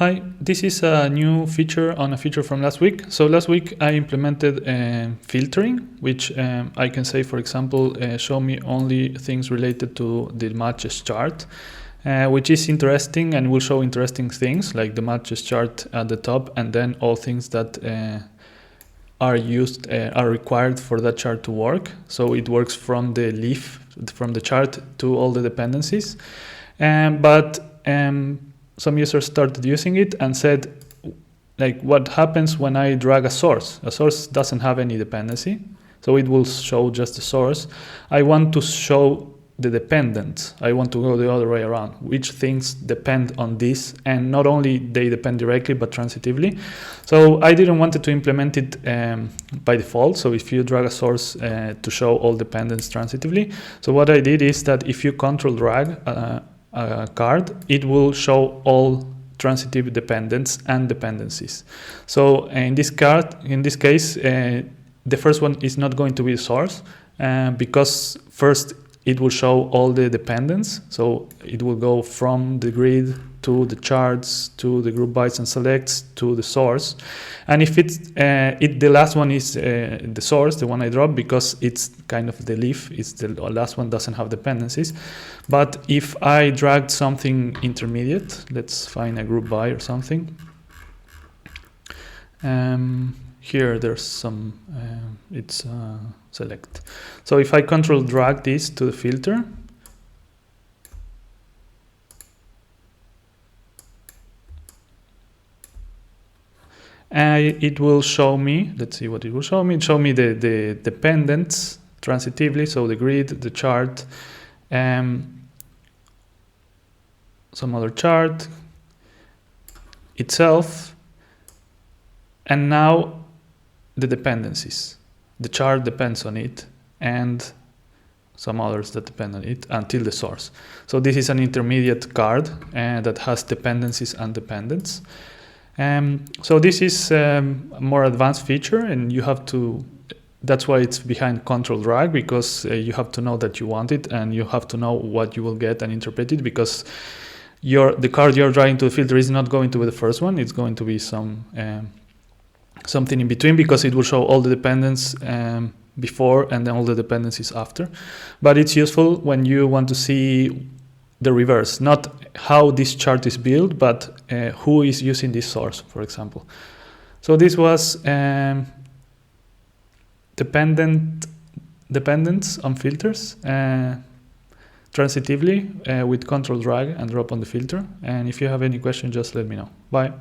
Hi, this is a new feature on a feature from last week. So last week I implemented filtering, which I can say, for example, show me only things related to the matches chart, which is interesting and will show interesting things like the matches chart at the top, and then all things that are required for that chart to work. So it works from the leaf, from the chart to all the dependencies. But some users started using it and said, like, what happens when I drag a source? A source doesn't have any dependency, so it will show just the source. I want to show the dependents. I want to go the other way around, which things depend on this, and not only they depend directly, but transitively. So I didn't want to implement it by default. So if you drag a source to show all dependents transitively. So what I did is that if you control drag a card, it will show all transitive dependents and dependencies. So in this case, the first one is not going to be the source because first it will show all the dependents. So it will go from the grid to the charts to the group bytes and selects to the source. And if the last one is the source, the one I dropped, because it's kind of the leaf, it's the last one, doesn't have dependencies. But if I dragged something intermediate, let's find a group by or something. Here there's some, it's select. So if I control drag this to the filter, it will show me, let's see what it will show me. It show me the dependents transitively, so the grid, the chart, some other chart itself, and now the dependencies. The chart depends on it, and some others that depend on it until the source. So this is an intermediate card that has dependencies and dependents. So this is a more advanced feature, and you have to, that's why it's behind control drag, because you have to know that you want it, and you have to know what you will get and interpret it, because the card you're dragging to the filter is not going to be the first one. It's going to be something in between, because it will show all the dependents before and then all the dependencies after. But it's useful when you want to see the reverse, not how this chart is built, but who is using this source, for example. So this was dependents on filters transitively with control drag and drop on the filter. And if you have any question, just let me know. Bye.